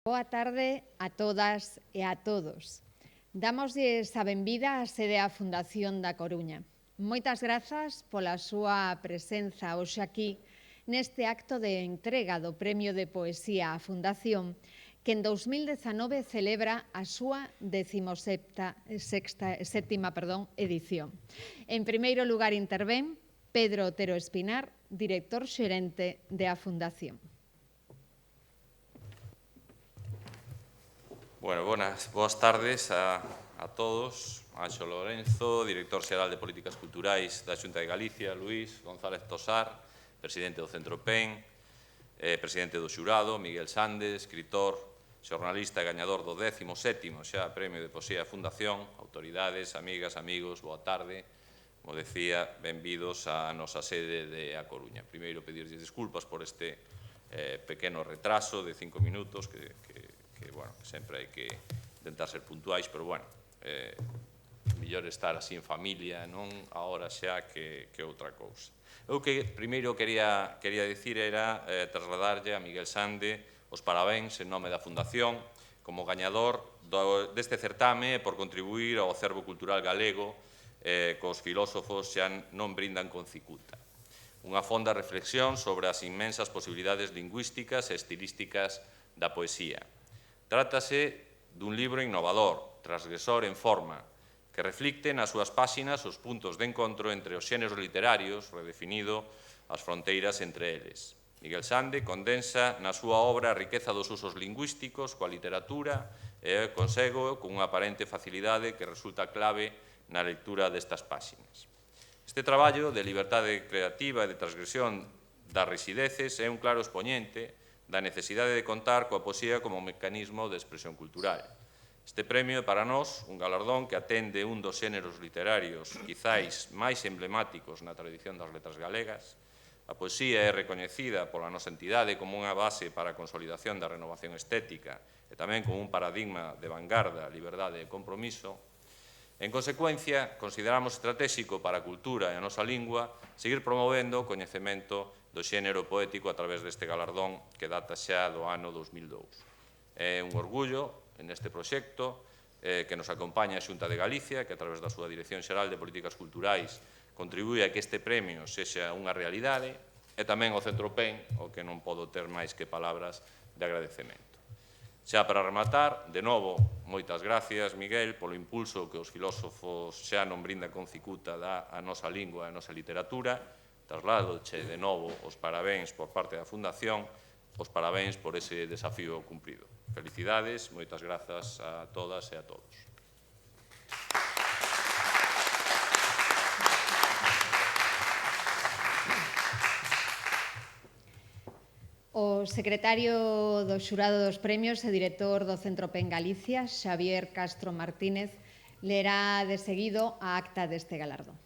Boa tarde a todas e a todos. Damoslle a benvida á sede da Fundación da Coruña. Moitas grazas pola súa presenza hoxe aquí neste acto de entrega do Premio de Poesía á Fundación, que en 2019 celebra a súa 17ª edición. En primeiro lugar intervén Pedro Otero Espinar, director xerente de a Fundación. Bueno, boas tardes a todos. Anxo Lorenzo, director xeral de Políticas Culturais da Xunta de Galicia, Luís González Tosar, presidente do Centro PEN, presidente do xurado, Miguel Sandes, escritor, xornalista e gañador do 17º xa Premio de Poesía da Fundación, autoridades, amigas, amigos, boa tarde. Como decía, benvidos á nosa sede de A Coruña. Primeiro, pedirlles desculpas por este pequeno retraso de 5 minutos que sempre hai que intentar ser puntuais, pero, bueno, mellor estar así en familia, non agora xa que outra cousa. Eu que primeiro quería dicir era trasladarlle a Miguel Sande os parabéns en nome da Fundación como gañador deste certame por contribuir ao acervo cultural galego cos filósofos xa non brindan con cicuta. Unha fonda reflexión sobre as inmensas posibilidades lingüísticas e estilísticas da poesía. Trátase dun libro innovador, transgresor en forma, que reflicte nas súas páxinas os puntos de encontro entre os xéneros literarios, redefinido as fronteiras entre eles. Miguel Sande condensa na súa obra a riqueza dos usos lingüísticos coa literatura e consego con unha aparente facilidade que resulta clave na lectura destas páxinas. Este traballo de liberdade creativa e de transgresión das risideces é un claro expoñente da necesidade de contar coa poesía como mecanismo de expresión cultural. Este premio é para nós un galardón que atende un dos xéneros literarios quizáis máis emblemáticos na tradición das letras galegas. A poesía é recoñecida pola nosa entidade como unha base para a consolidación da renovación estética e tamén como un paradigma de vanguarda, liberdade e compromiso. En consecuencia, consideramos estratégico para a cultura e a nosa lingua seguir promovendo o coñecemento do xénero poético a través deste galardón que data xa do ano 2002. É un orgullo neste proxecto que nos acompaña a Xunta de Galicia, que a través da súa Dirección Xeral de Políticas Culturais contribúe a que este premio sexa unha realidade, e tamén o Centro PEN, o que non podo ter máis que palabras de agradecemento. Xa para rematar, de novo, moitas gracias, Miguel, polo impulso que os filósofos xa non brindan con cicuta da a nosa lingua e a nosa literatura. Trasladoche de novo os parabéns por parte da Fundación, os parabéns por ese desafío cumprido. Felicidades, moitas grazas a todas e a todos. O secretario do xurado dos premios e director do Centro PEN Galicia, Xavier Castro Martínez, lerá de seguido a acta deste galardón.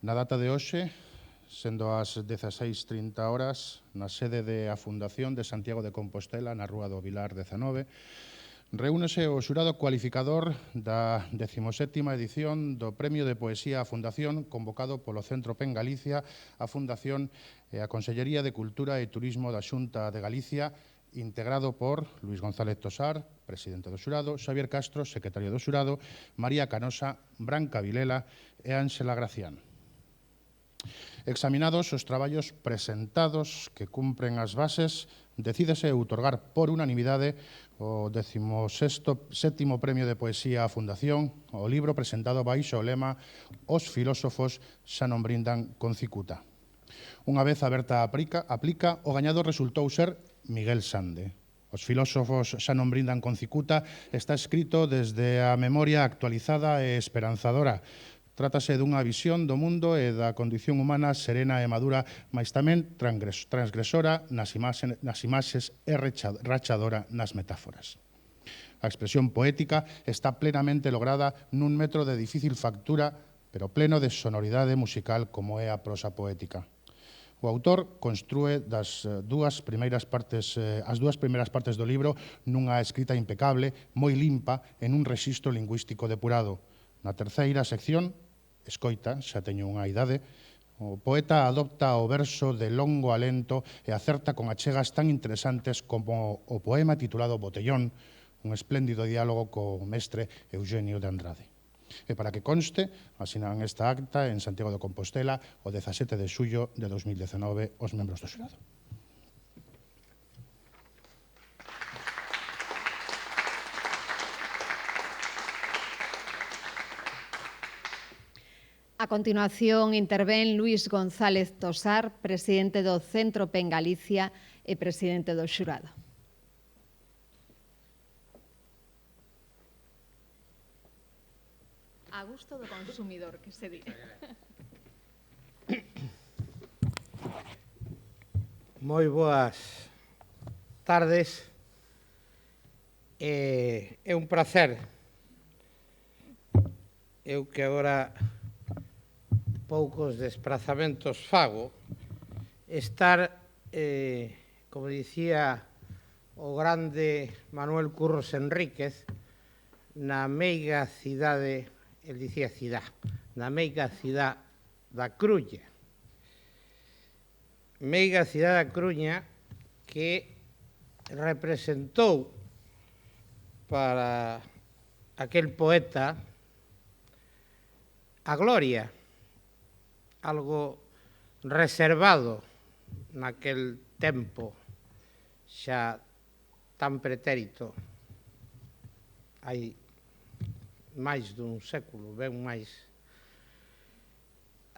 Na data de hoxe, sendo as 16:30 horas, na sede da Fundación de Santiago de Compostela, na Rúa do Vilar 19, reúnese o xurado cualificador da 17ª edición do Premio de Poesía á Fundación, convocado polo Centro PEN Galicia, a Fundación e a Consellería de Cultura e Turismo da Xunta de Galicia, integrado por Luís González Tosar, presidente do xurado, Xavier Castro, secretario do xurado, María Canosa, Branca Vilela e Ángela Gracián. Examinados os traballos presentados que cumpren as bases, decídese outorgar por unanimidade o 17º Premio de Poesía á Fundación, o libro presentado baixo o lema Os filósofos xa non brindan con cicuta. Unha vez aberta a aplica, o gañador resultou ser Miguel Sande. Os filósofos xa non brindan con cicuta está escrito desde a memoria actualizada e esperanzadora. Trátase dunha visión do mundo e da condición humana serena e madura, mais tamén transgresora nas imaxes e rachadora nas metáforas. A expresión poética está plenamente lograda nun metro de difícil factura, pero pleno de sonoridade musical como é a prosa poética. O autor construe as dúas primeiras partes do libro nunha escrita impecable, moi limpa, en un rexistro lingüístico depurado. Na terceira sección, Escoita, xa teño unha idade, o poeta adopta o verso de longo alento e acerta con achegas tan interesantes como o poema titulado Botellón, un espléndido diálogo co mestre Eugenio de Andrade. E para que conste, asinan esta acta en Santiago de Compostela o 17 de xullo de 2019 os membros do xurado. A continuación intervén Luís González Tosar, presidente do Centro PEN Galicia e presidente do xurado. A gusto do consumidor, que se di. Moi boas tardes. É un placer. Eu que agora poucos desplazamentos fago, estar, como dicía o grande Manuel Curros Enríquez, na meiga cidade, el dicía na meiga cidade da Cruña. Meiga cidade da Cruña que representou para aquel poeta a gloria, algo reservado naquel tempo xa tan pretérito, hai máis dun século, ben máis.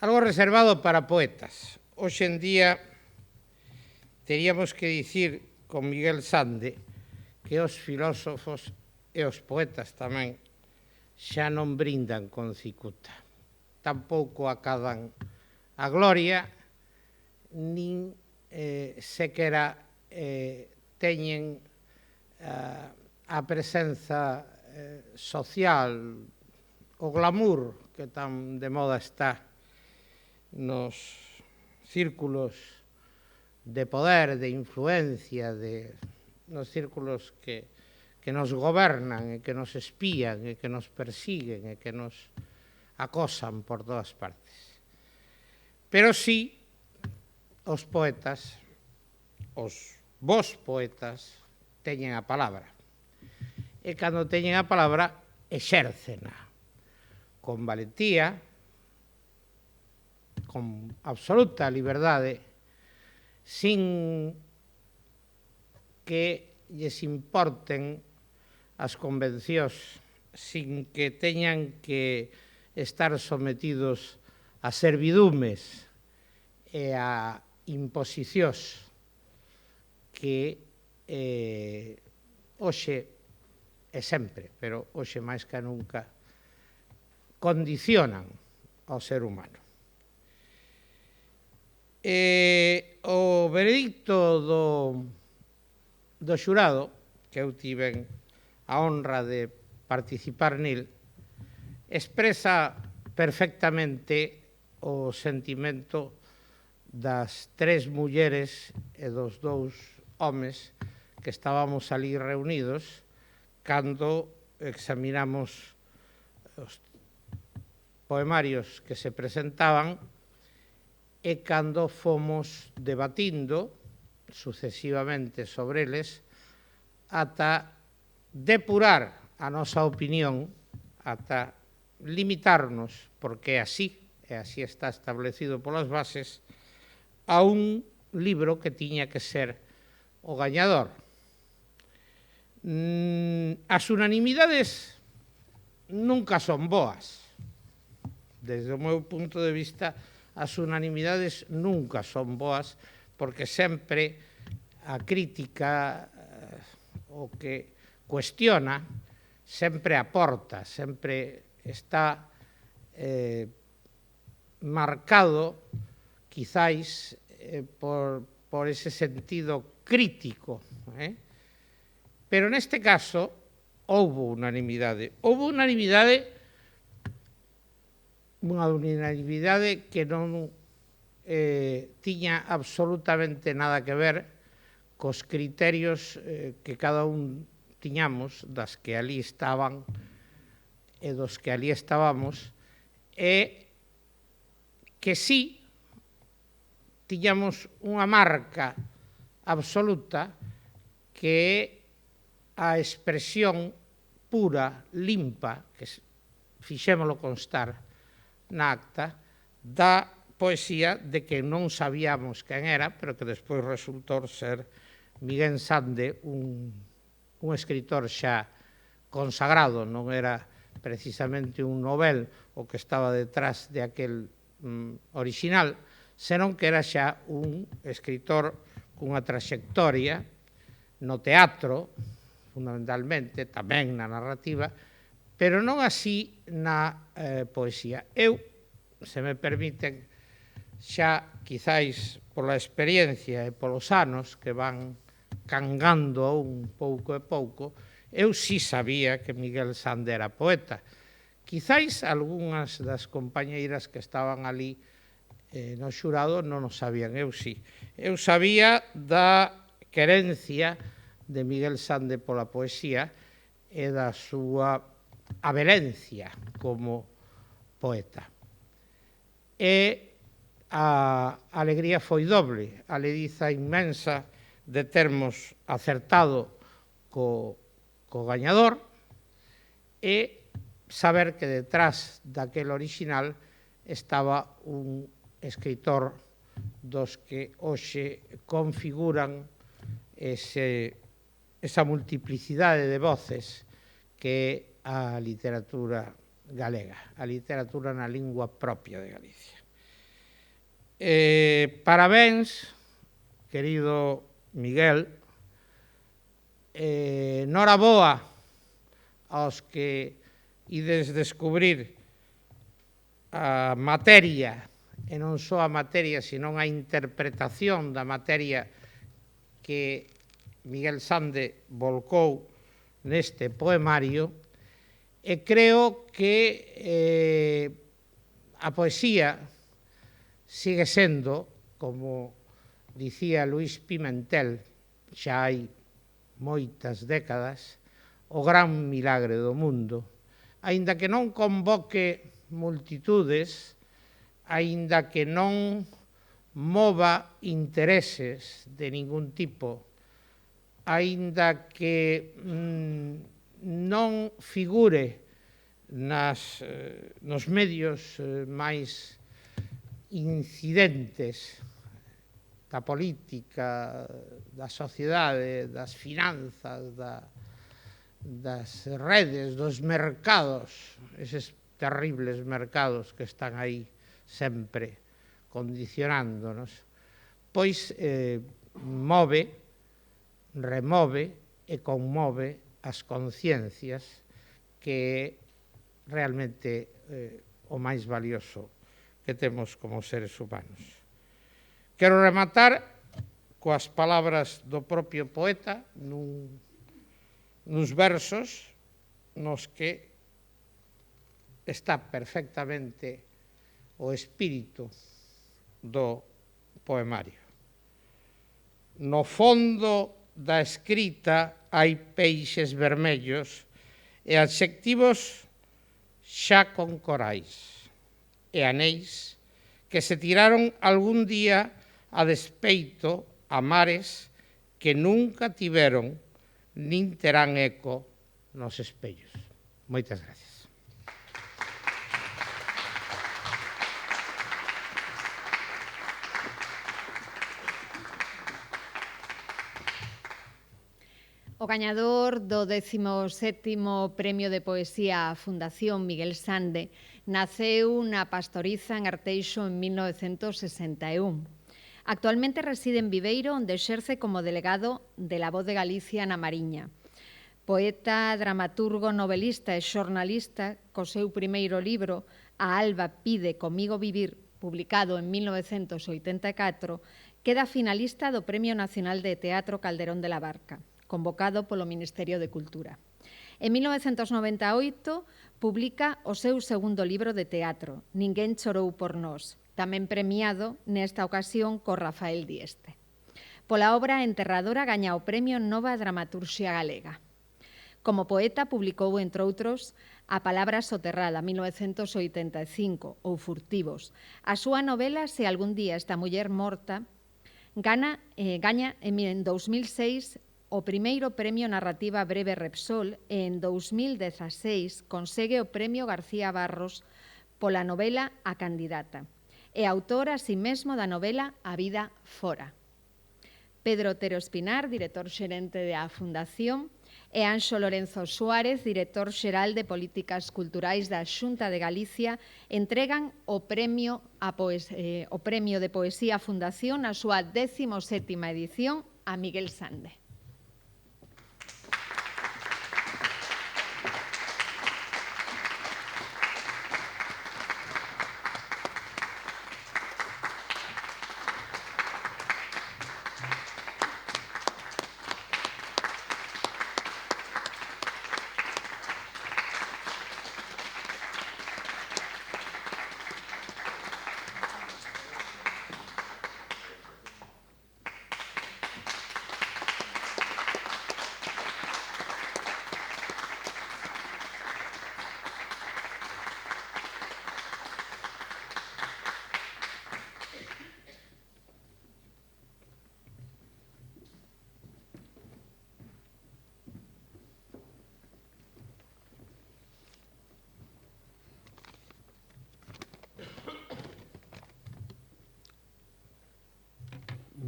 Algo reservado para poetas. Hoxe en día teríamos que dicir con Miguel Sande que os filósofos e os poetas tamén xa non brindan con cicuta. Tampouco acadan a gloria, nin sequera teñen a presenza social, o glamour que tan de moda está nos círculos de poder, de influencia, nos círculos que nos gobernan e que nos espían e que nos persiguen e que nos acosan por todas partes. Pero sí, os poetas, os vos poetas, teñen a palabra. E cando teñen a palabra, exércena con valentía, con absoluta liberdade, sin que lles importen as convencións, sin que teñan que estar sometidos a servidumes e a imposicións que hoxe e sempre, pero hoxe máis que nunca, condicionan ao ser humano. O veredicto do xurado, que eu tiven a honra de participar nel, expresa perfectamente o sentimento das 3 mulleres e dos 2 homes que estábamos ali reunidos cando examinamos os poemarios que se presentaban e cando fomos debatindo sucesivamente sobre eles ata depurar a nosa opinión, ata limitarnos, porque así está establecido polas bases, a un libro que tiña que ser o gañador. As unanimidades nunca son boas. Desde o meu punto de vista, as unanimidades nunca son boas, porque sempre a crítica, o que cuestiona, sempre aporta, sempre está marcado, quizáis, por ese sentido crítico, Pero neste caso, houbo unanimidade. Houbo unanimidade que non tiña absolutamente nada que ver cos criterios que cada un tiñamos, das que ali estaban e dos que ali estábamos, e que sí tiñamos unha marca absoluta que é a expresión pura, limpa, que fixémolo constar na acta, da poesía de que non sabíamos quen era, pero que despois resultou ser Miguel Sande, un escritor xa consagrado, non era precisamente un novel o que estaba detrás de aquel original, senón que era xa un escritor cunha traxectoria no teatro, fundamentalmente, tamén na narrativa, pero non así na poesía. Eu, se me permiten, xa quizáis pola experiencia e polos anos que van cangando un pouco e pouco, eu sí sabía que Miguel Sande era poeta. Quizáis algunhas das compañeiras que estaban ali no xurado non o sabían, eu sí. Eu sabía da querencia de Miguel Sande pola poesía e da súa avelencia como poeta. E a alegría foi doble, a lediza inmensa de termos acertado co gañador e saber que detrás daquel original estaba un escritor dos que hoxe configuran esa multiplicidade de voces que é a literatura galega, a literatura na lingua propia de Galicia. Parabéns, querido Miguel, noraboa aos que ides descubrir a materia, e non só a materia, senón a interpretación da materia que Miguel Sande volcou neste poemario, e creo que a poesía sigue sendo, como dicía Luís Pimentel, xa hai moitas décadas, o gran milagre do mundo. Aínda que non convoque multitudes, aínda que non mova intereses de ningún tipo, aínda que non figure nos medios máis incidentes da política, da sociedade, das finanzas, das redes, dos mercados, eses terribles mercados que están aí sempre condicionándonos, pois move, remove e conmove as conciencias, que é realmente o máis valioso que temos como seres humanos. Quero rematar coas palabras do propio poeta nuns versos nos que está perfectamente o espírito do poemario. No fondo da escrita hai peixes vermellos e adxectivos xa con corais e anéis que se tiraron algún día a despeito a mares que nunca tiveron nin terán eco nos espellos. Moitas gracias. O gañador do 17º Premio de Poesía á Fundación Miguel Sande naceu na Pastoriza en Arteixo en 1961. Actualmente reside en Viveiro, onde exerce como delegado de La Voz de Galicia na Mariña. Poeta, dramaturgo, novelista e xornalista, co seu primeiro libro, A alba pide comigo vivir, publicado en 1984, queda finalista do Premio Nacional de Teatro Calderón de la Barca, convocado polo Ministerio de Cultura. En 1998 publica o seu segundo libro de teatro, Ninguén chorou por nós, tamén premiado nesta ocasión co Rafael Dieste. Pola obra Enterradora gaña o premio Nova Dramaturxia Galega. Como poeta publicou, entre outros, A Palabra Soterrada, 1985, ou Furtivos. A súa novela Se algún día esta muller morta gaña en 2006 o primeiro premio narrativa Breve Repsol e en 2016 consegue o premio García Barros pola novela A Candidata e autor así mesmo da novela A vida fora. Pedro Otero Espinar, director xerente da Fundación, e Anxo Lorenzo Suárez, director xeral de Políticas Culturais da Xunta de Galicia, entregan o premio de Poesía Fundación na súa 17ª edición a Miguel Sande.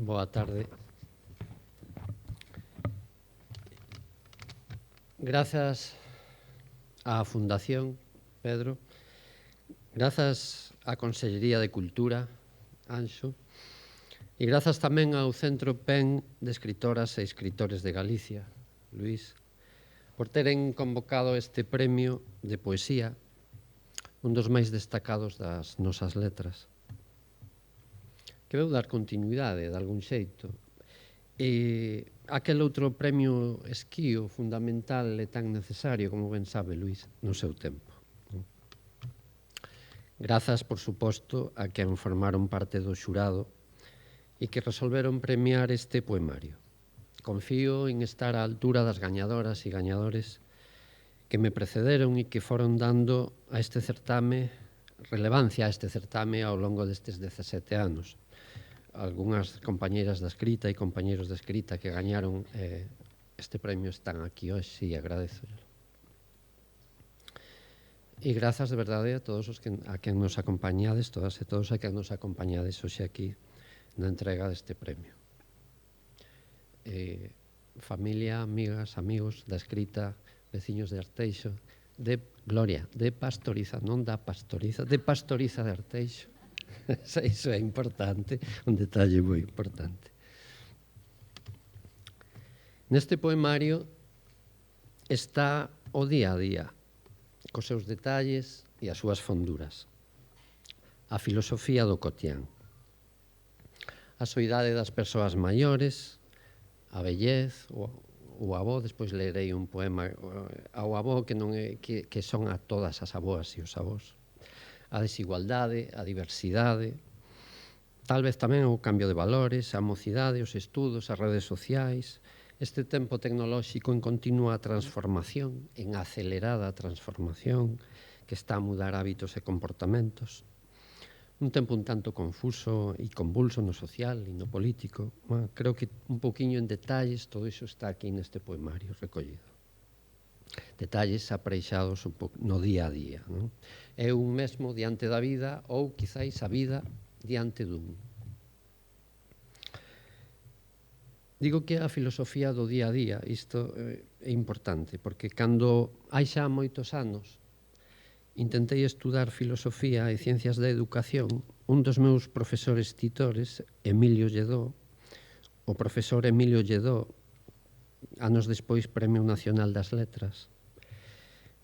Boa tarde. Grazas á Fundación, Pedro, grazas á Consellería de Cultura, Anxo, e grazas tamén ao Centro PEN de Escritoras e Escritores de Galicia, Luís, por teren convocado este premio de poesía, un dos máis destacados das nosas letras, que veu dar continuidade de algún xeito. E aquel outro premio esquío fundamental e tan necesario, como ben sabe Luís, no seu tempo. Grazas, por suposto, a quen formaron parte do xurado e que resolveron premiar este poemario. Confío en estar á altura das gañadoras e gañadores que me precederon e que foron dando a este certame, relevancia a este certame ao longo destes 17 anos. Algúnas compañeiras da escrita e compañeiros da escrita que gañaron este premio están aquí hoxe e agradezo. E grazas de verdade a todos os a quen nos acompañades, todas e todos a quen nos acompañades hoxe aquí na entrega deste premio. Familia, amigas, amigos da escrita, veciños de Arteixo, de Gloria, de Pastoriza, non da Pastoriza, de Pastoriza de Arteixo. Iso é importante, un detalle moi importante. Neste poemario está o día a día, cos seus detalles e as súas fonduras. A filosofía do cotián. A soidade das persoas maiores, a vellez, o avó, despois lerei un poema ao avó que son a todas as avoas e os avós. A desigualdade, a diversidade, tal vez tamén o cambio de valores, a mocidade, os estudos, as redes sociais, este tempo tecnolóxico en continua transformación, en acelerada transformación, que está a mudar hábitos e comportamentos. Un tempo un tanto confuso e convulso no social e no político. Creo que un poquinho en detalles todo iso está aquí neste poemario recollido. Detalles apreixados no día a día. É un mesmo diante da vida ou, quizáis, a vida diante dun. Digo que a filosofía do día a día, isto é importante, porque cando hai xa moitos anos intentei estudar filosofía e ciencias da educación, un dos meus profesores titores, Emilio Lledó, o profesor Emilio Lledó, anos despois Premio Nacional das Letras,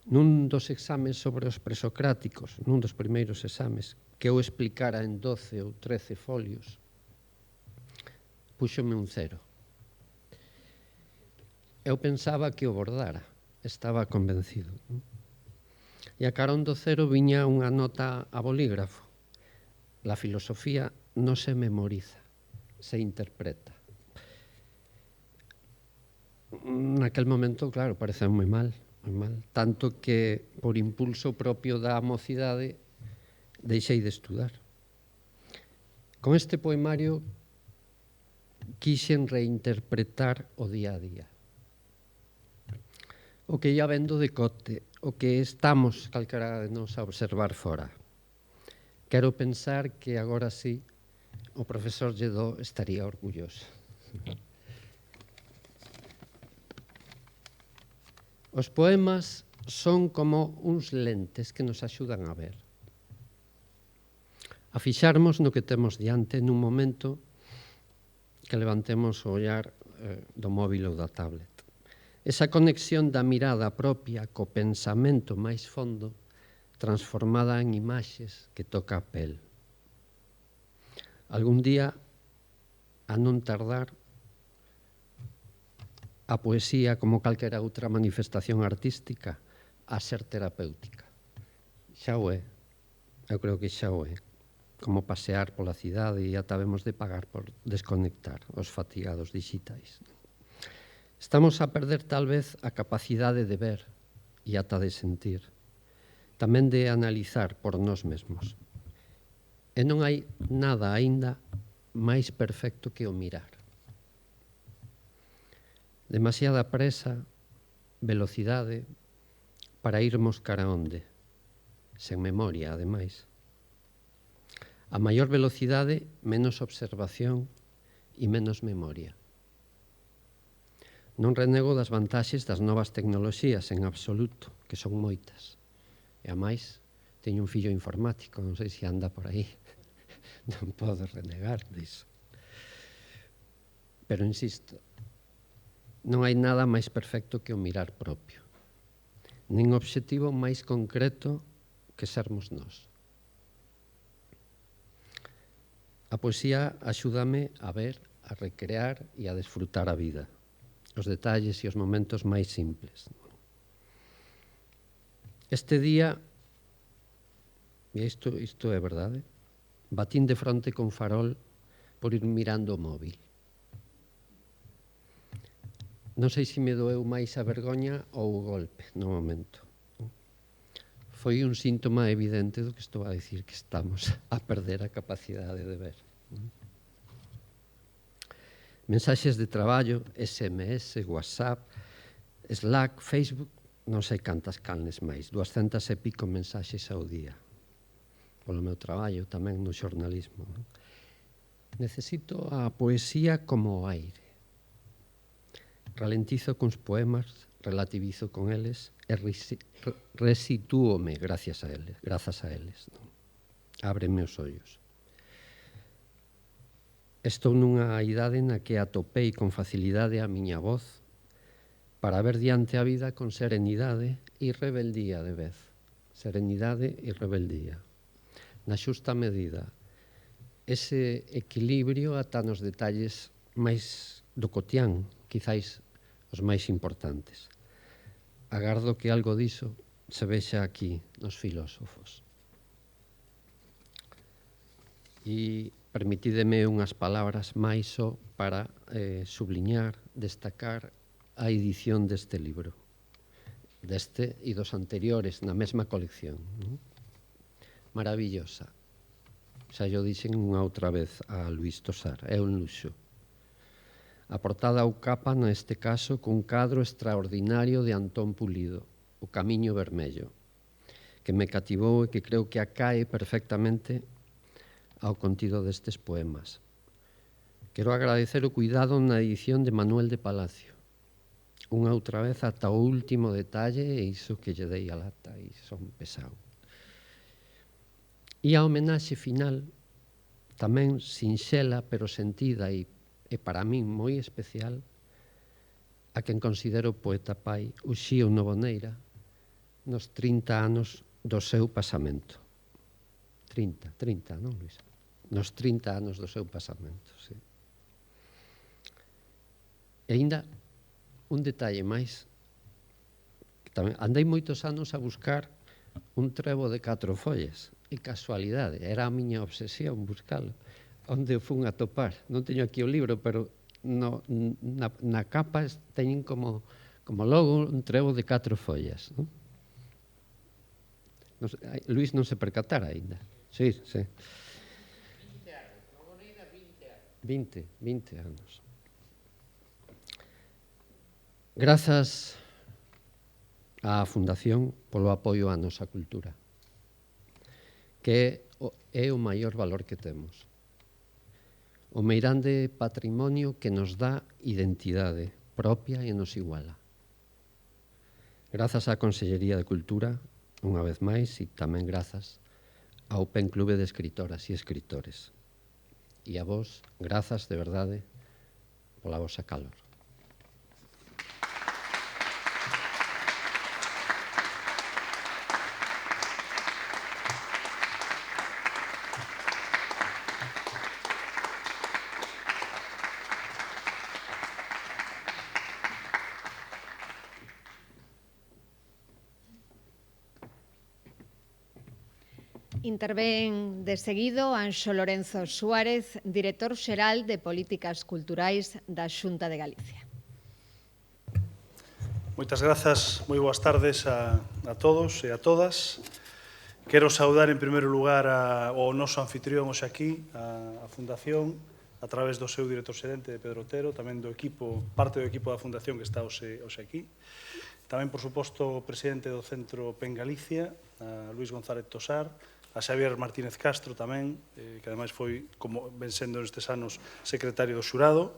nun dos exames sobre os presocráticos, nun dos primeiros exames, que eu explicara en 12 ou 13 folios, púxome un 0. Eu pensaba que o bordara, estaba convencido. E a carón do 0 viña unha nota a bolígrafo, la filosofía no se memoriza, se interpreta. Naquel momento, claro, parece moi mal, tanto que por impulso propio da mocidade deixei de estudar. Con este poemario quixen reinterpretar o día a día. O que ia vendo de cote, o que estamos calquera de nós a observar fora. Quero pensar que agora sí o profesor Lledó estaría orgulloso. Os poemas son como uns lentes que nos axudan a ver. A fixarmos no que temos diante nun momento que levantemos o ollar do móvil ou da tablet. Esa conexión da mirada propia co pensamento máis fondo transformada en imaxes que toca a pel. Algún día, a non tardar, a poesía, como calquera outra manifestación artística, a ser terapéutica. Xa o é. Eu creo que xa o é. Como pasear pola cidade e ata vemos de pagar por desconectar os fatigados digitais. Estamos a perder tal vez a capacidade de ver e ata de sentir, tamén de analizar por nós mesmos. E non hai nada aínda máis perfecto que o mirar. Demasiada presa, velocidade, para irmos cara onde? Sen memoria, ademais. A maior velocidade, menos observación e menos memoria. Non renego das vantaxes das novas tecnoloxías en absoluto, que son moitas. E a máis, teño un fillo informático, non sei se anda por aí. Non podo renegar disso. Pero insisto, non hai nada máis perfecto que o mirar propio. Nin obxectivo máis concreto que sermos nós. A poesía axúdame a ver, a recrear e a desfrutar a vida, os detalles e os momentos máis simples. Este día, e isto é verdade, batín de fronte con farol por ir mirando o móvil. Non sei se me doeu máis a vergoña ou o golpe no momento. Foi un síntoma evidente do que estou a dicir, que estamos a perder a capacidade de ver. Mensaxes de traballo, SMS, WhatsApp, Slack, Facebook, non sei cantas canles máis, 200 e pico mensaxes ao día. Polo meu traballo tamén no xornalismo. Necesito a poesía como o aire. Ralentizo cuns poemas, relativizo con eles e resitúome grazas a eles. Ábreme os ollos. Estou nunha idade na que atopei con facilidade a miña voz para ver diante a vida con serenidade e rebeldía de vez. Serenidade e rebeldía. Na xusta medida, ese equilibrio ata nos detalles máis do cotián, quizáis os máis importantes. Agardo que algo diso se vexa aquí nos filósofos. E permitídeme unhas palabras máis só para subliñar, destacar a edición deste libro, deste e dos anteriores na mesma colección. Maravillosa. Xa yo dixen unha outra vez a Luís Tosar, é un luxo. A portada ou capa, neste caso, cun cadro extraordinario de Antón Pulido, O Camiño Vermello, que me cativou e que creo que acae perfectamente ao contido destes poemas. Quero agradecer o cuidado na edición de Manuel de Palacio. Unha outra vez ata o último detalle e iso que lle dei a lata e son pesado. E a homenaxe final, tamén sinxela pero sentida e para min moi especial, a quen considero poeta pai, Uxío Novoneira, nos 30 anos do seu pasamento. 30, non, Luís? Nos 30 anos do seu pasamento, sí. E ainda un detalle máis. Andei moitos anos a buscar un trevo de 4 folles E casualidade, era a miña obsesión buscalo. Onde o fun a topar? Non teño aquí o libro, pero na capa teñen como logo un trebo de 4 follas. Non? Luís non se percatara aínda. Sí, sí. 20 anos. Grazas á Fundación polo apoio á nosa cultura, que é o maior valor que temos. O meirande patrimonio que nos dá identidade propia e nos iguala. Grazas á Consellería de Cultura, unha vez máis, e tamén grazas ao PEN Clube de Escritoras e Escritores. E a vos, grazas de verdade pola vosa calor. Intervén de seguido Anxo Lorenzo Suárez, director xeral de Políticas Culturais da Xunta de Galicia. Moitas grazas, moi boas tardes a todos e a todas. Quero saudar en primeiro lugar ao noso anfitrión hoxe aquí, a Fundación, a través do seu director xerente, Pedro Otero, tamén do equipo, parte do equipo da Fundación que está hoxe aquí. Tamén, por suposto, o presidente do Centro PEN Galicia, a Luís González Tosar, a Xavier Martínez Castro tamén, que ademais foi, como ven sendo nestes anos, secretario do xurado.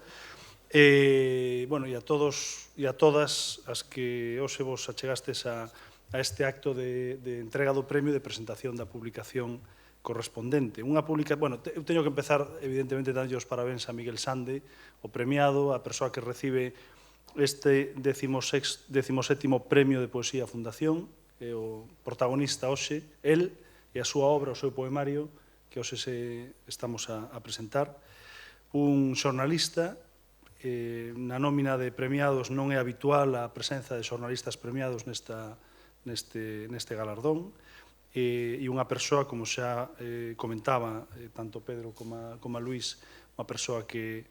E a todos e a todas as que hoxe vos achegastes a este acto de entrega do premio de presentación da publicación correspondente. Eu teño que empezar, evidentemente, dando os parabéns a Miguel Sande, o premiado, a persoa que recibe este 17º Premio de Poesía Fundación, é o protagonista hoxe, el e a súa obra, o seu poemario, que hoxe estamos a presentar. Un xornalista, na nómina de premiados non é habitual a presenza de xornalistas premiados neste galardón, e unha persoa, como xa comentaba tanto Pedro como a Luís, unha persoa que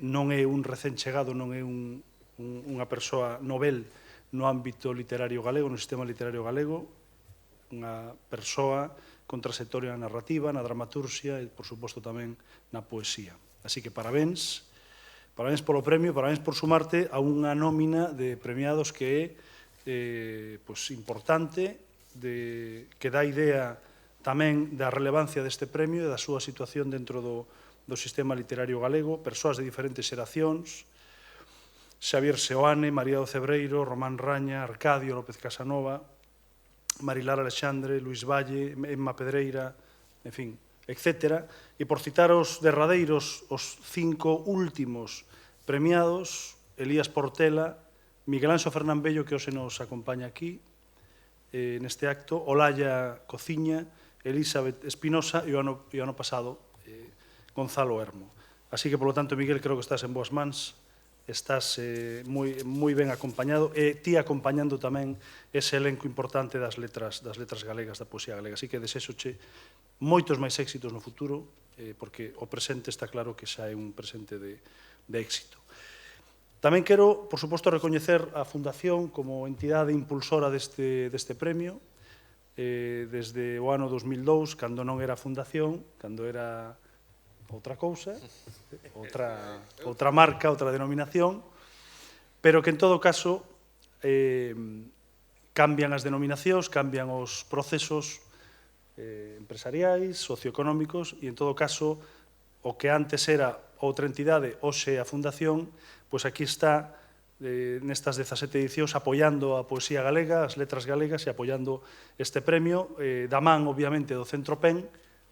non é un recén chegado, non é unha persoa novel no ámbito literario galego, no sistema literario galego, unha persoa con trayectoria na narrativa, na dramaturxia e, por suposto, tamén na poesía. Así que parabéns polo premio, parabéns por sumarte a unha nómina de premiados que é importante, que dá idea tamén da relevancia deste premio e da súa situación dentro do sistema literario galego, persoas de diferentes xeracións, Xavier Seoane, María do Cebreiro, Román Raña, Arcadio López Casanova, Marilar Alexandre, Luís Valle, Emma Pedreira, en fin, etc. E por citar os derradeiros, os 5 últimos premiados, Elías Portela, Miguel Anxo Fernán-Bello, que hoxe nos acompaña aquí, neste acto, Olalla Cociña, Elizabeth Espinosa e o ano pasado, Gonzalo Hermo. Así que, polo tanto, Miguel, creo que estás en boas mans, estás moi ben acompañado e ti acompañando tamén ese elenco importante das letras galegas, da poesía galega. Así que desexoche moitos máis éxitos no futuro, porque o presente está claro que xa é un presente de éxito. Tamén quero, por suposto, recoñecer a Fundación como entidade impulsora deste premio, desde o ano 2002, cando non era Fundación, cando era outra cousa, outra marca, outra denominación, pero que en todo caso cambian as denominacións, cambian os procesos empresariais, socioeconómicos, e en todo caso o que antes era outra entidade, hoxe a Fundación, pois aquí está nestas 17 edicións apoiando a poesía galega, as letras galegas e apoiando este premio, da man, obviamente, do Centro PEN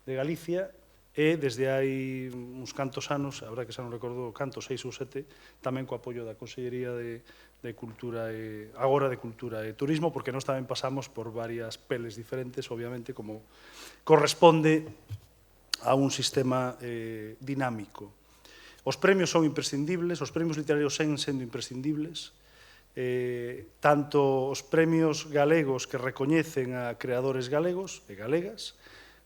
de Galicia, e desde hai uns cantos anos, a verdad que xa non recordo cantos, 6 ou 7, tamén co apoio da Consellería de Cultura agora de Cultura e Turismo, porque nós tamén pasamos por varias peles diferentes, obviamente, como corresponde a un sistema dinámico. Os premios son imprescindibles, os premios literarios seguen sendo imprescindibles, tanto os premios galegos que recoñecen a creadores galegos e galegas,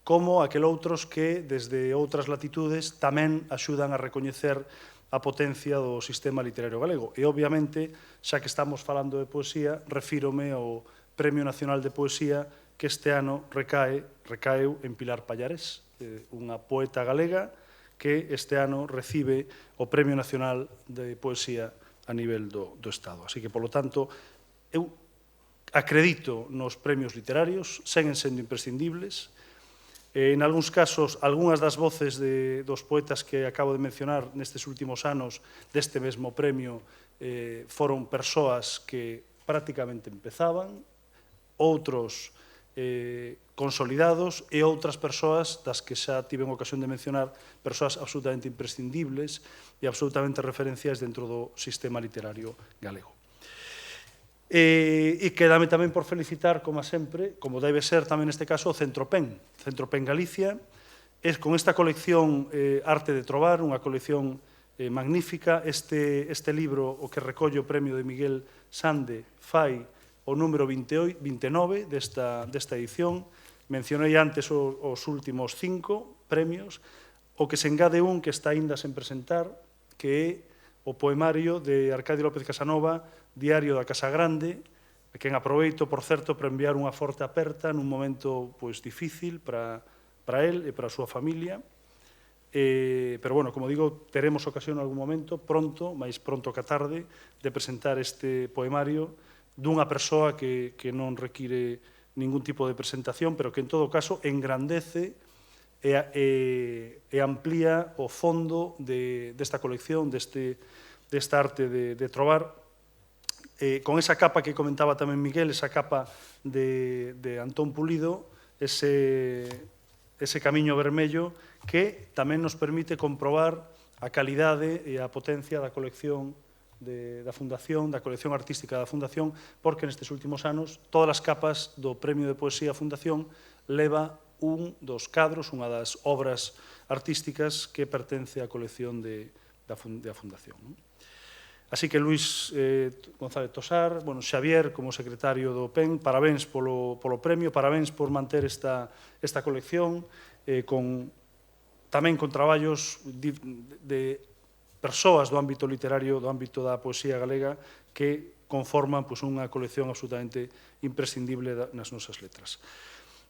como aquel outros que, desde outras latitudes, tamén axudan a recoñecer a potencia do sistema literario galego. E, obviamente, xa que estamos falando de poesía, refírome ao Premio Nacional de Poesía que este ano recaeu en Pilar Pallares, unha poeta galega que este ano recibe o Premio Nacional de Poesía a nivel do Estado. Así que, polo tanto, eu acredito nos premios literarios, seguen sendo imprescindibles. En algúns casos, algunhas das voces dos poetas que acabo de mencionar nestes últimos anos deste mesmo premio foron persoas que prácticamente empezaban, outros consolidados e outras persoas das que xa tiven ocasión de mencionar, persoas absolutamente imprescindibles e absolutamente referenciais dentro do sistema literario galego. E quedame tamén por felicitar, como sempre, como debe ser tamén neste caso, o Centro PEN Galicia, con esta colección Arte de Trobar, unha colección magnífica. Este libro, o que recolle o premio de Miguel Sande, fai o número 29 desta edición. Mencionei antes os últimos 5 premios, o que se engade un que está aínda sen presentar, que é o poemario de Arcadio López Casanova, Diario da Casa Grande, a quen aproveito, por certo, para enviar unha forte aperta nun momento difícil para él e para a súa familia. Pero, bueno, como digo, teremos ocasión en algún momento, pronto, máis pronto que a tarde, de presentar este poemario dunha persoa que non require ningún tipo de presentación, pero que, en todo caso, engrandece e amplía o fondo desta colección, desta arte de trobar, con esa capa que comentaba tamén Miguel, esa capa de Antón Pulido, ese camiño vermello que tamén nos permite comprobar a calidade e a potencia da colección da Fundación, da colección artística da Fundación, porque nestes últimos anos todas as capas do Premio de Poesía Fundación leva un dos cadros, unha das obras artísticas que pertence á colección da Fundación. Así que Luís González Tosar, Xavier como secretario do PEN, parabéns polo premio, parabéns por manter esta colección, tamén con traballos de persoas do ámbito literario, do ámbito da poesía galega, que conforman unha colección absolutamente imprescindible nas nosas letras.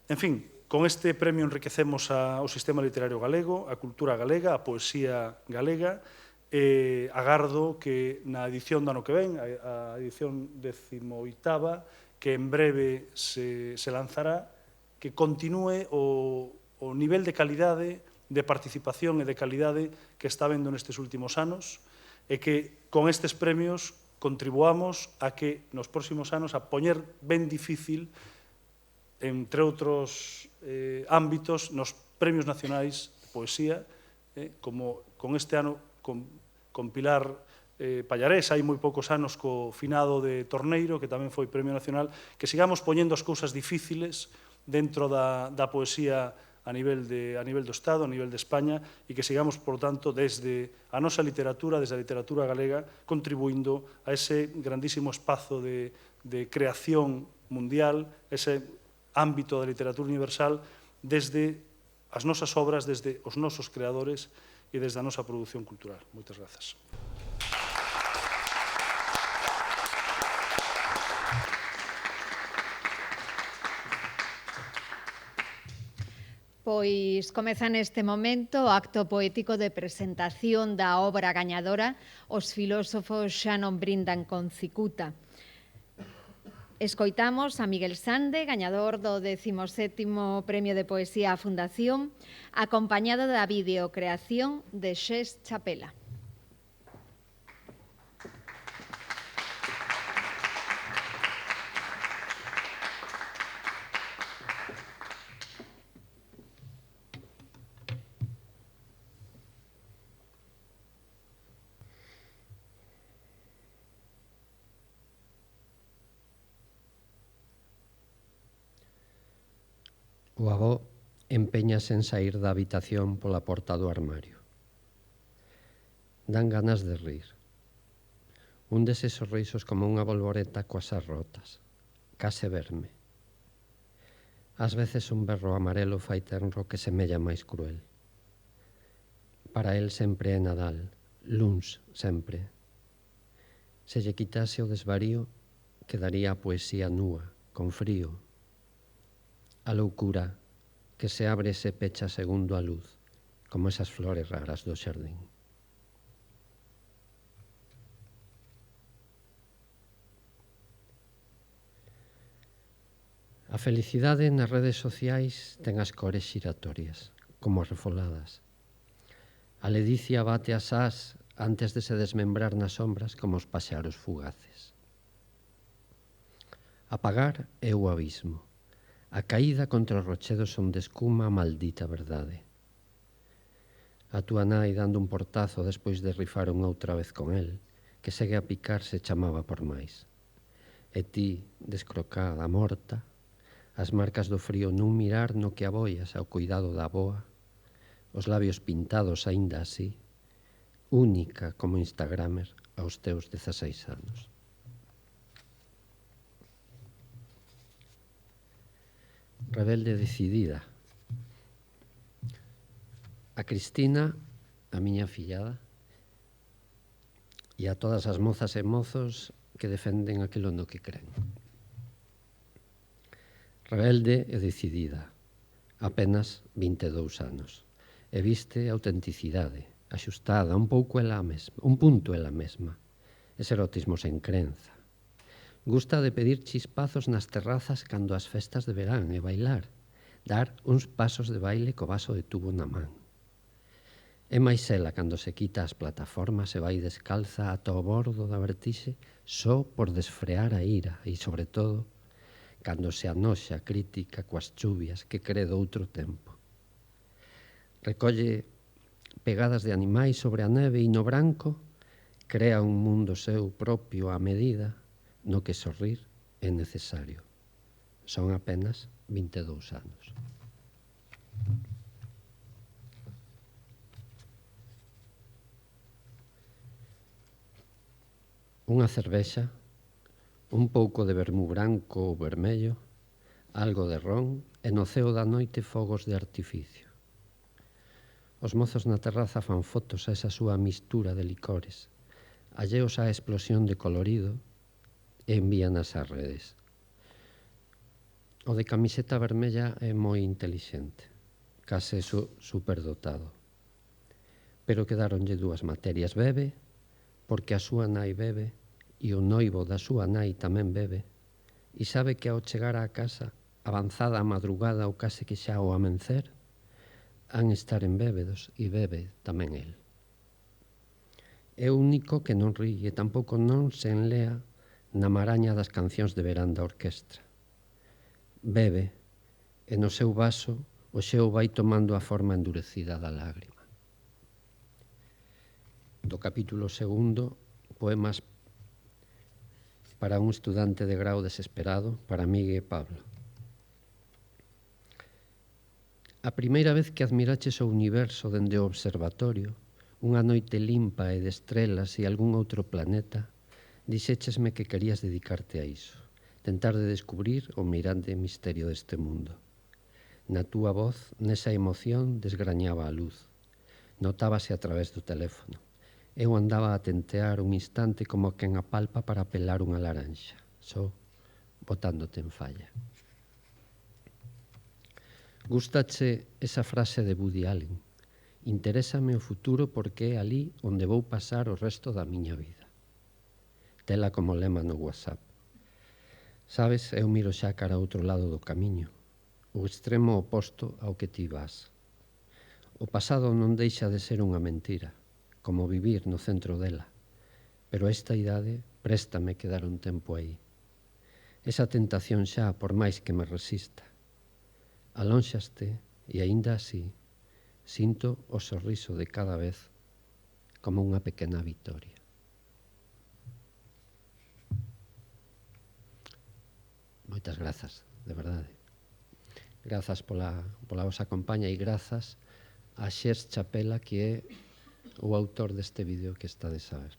En fin, con este premio enriquecemos o sistema literario galego, a cultura galega, a poesía galega. Agardo que na edición do ano que ven, a edición 18ª, que en breve se lanzará, que continúe o nivel de calidade, de participación e de calidade que está vendo nestes últimos anos, e que con estes premios contribuamos a que nos próximos anos a poñer ben difícil, entre outros ámbitos, nos premios nacionais de poesía, como con este ano con Pilar Pallares, hai moi poucos anos co finado de Torneiro, que tamén foi Premio Nacional, que sigamos poñendo as cousas difíciles dentro da poesía a nivel do Estado, a nivel de España, e que sigamos, por tanto, desde a nosa literatura, desde a literatura galega, contribuindo a ese grandísimo espazo de creación mundial, ese ámbito da literatura universal, desde as nosas obras, desde os nosos creadores e desde a nosa produción cultural. Moitas grazas. Pois comeza neste momento o acto poético de presentación da obra gañadora Os filósofos xa non brindan con cicuta. Escoitamos a Miguel Sande, gañador do 17º Premio de Poesía á Fundación, acompañado da videocreación de Xés Chapela. O avó empeñase en saír da habitación pola porta do armario. Dan ganas de rir. Un deses sorrisos como unha bolboreta coas as rotas. Case verme. Ás veces un berro amarelo fai tenro que semella máis cruel. Para el sempre é Nadal, luns sempre. Se lle quitase o desvarío, quedaría a poesía núa, con frío. A loucura que se abre e se pecha segundo a luz, como esas flores raras do xardín. A felicidade nas redes sociais ten as cores xiratorias, como as refoladas. A ledicia bate as ás antes de se desmembrar nas sombras como os paxaros fugaces. Apagar é o abismo. A caída contra os rochedos onde escuma a maldita verdade. A túa nai dando un portazo despois de rifar unha outra vez con el, que segue a picar se chamaba por máis. E ti, descrocada, morta, as marcas do frío nun mirar no que aboias ao cuidado da aboa, os labios pintados aínda así, única como instagramer aos teus 16 anos. Rebelde decidida. A Cristina, a miña fillada, e a todas as mozas e mozos que defenden aquilo no que creen. Rebelde e decidida, apenas 22 anos, e viste autenticidade, axustada, un pouco ela mesma, un punto ela mesma, ese erotismo sen crenza. Gusta de pedir chispazos nas terrazas cando as festas de verán e bailar, dar uns pasos de baile co vaso de tubo na man. É máis ela cando se quita as plataformas e vai descalza ata o bordo da vertixe só por desfrear a ira e, sobre todo, cando se anoxa crítica coas chuvias que cree doutro tempo. Recolle pegadas de animais sobre a neve e no branco crea un mundo seu propio a medida no que sorrir é necesario. Son apenas 22 anos. Unha cervexa, un pouco de vermú branco ou vermello, algo de ron e no ceo da noite fogos de artificio. Os mozos na terraza fan fotos a esa súa mistura de licores, alleos á explosión de colorido e envíanas ás redes. O de camiseta vermella é moi intelixente, case superdotado. Pero quedaronlle dúas materias. Bebe, porque a súa nai bebe, e o noivo da súa nai tamén bebe, e sabe que ao chegar á casa, avanzada a madrugada ou case que xa ao amencer, han estaren bébedos e bebe tamén el. É o único que non ri e tampouco non se enlea na maraña das cancións de verán da orquestra. Bebe, e no seu vaso o xeo vai tomando a forma endurecida da lágrima. Do capítulo 2, poemas para un estudante de grau desesperado, para Miguel e Pablo. A primeira vez que admiraches o universo dende o observatorio, unha noite limpa e de estrelas e algún outro planeta, dixéchesme que querías dedicarte a iso, tentar de descubrir o mirante misterio deste mundo. Na túa voz, nesa emoción, desgrañaba a luz. Notábase a través do teléfono. Eu andaba a tentear un instante como quen apalpa para pelar unha laranxa, só botándote en falla. Gústache esa frase de Woody Allen: interésame o futuro porque é ali onde vou pasar o resto da miña vida. Tela como lema no WhatsApp. Sabes, eu miro xa cara ao outro lado do camiño, o extremo oposto ao que ti vas. O pasado non deixa de ser unha mentira, como vivir no centro dela, pero esta idade préstame quedar un tempo aí. Esa tentación xa, por máis que me resista. Alónxaste e aínda así sinto o sorriso de cada vez como unha pequena vitoria. Moitas grazas, de verdade. Grazas pola vosa compaña e grazas a Xers Chapela, que é o autor deste vídeo que estades a ver.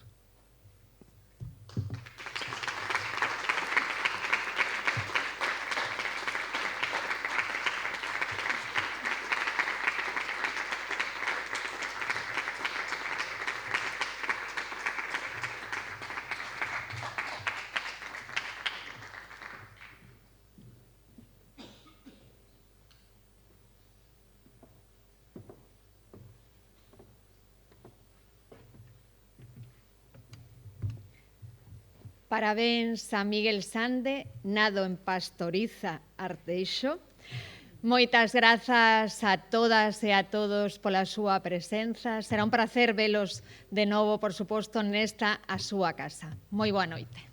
Parabéns a Miguel Sande, nado en Pastoriza, Arteixo. Moitas grazas a todas e a todos pola súa presenza. Será un prazer velos de novo, por suposto, nesta a súa casa. Moi boa noite.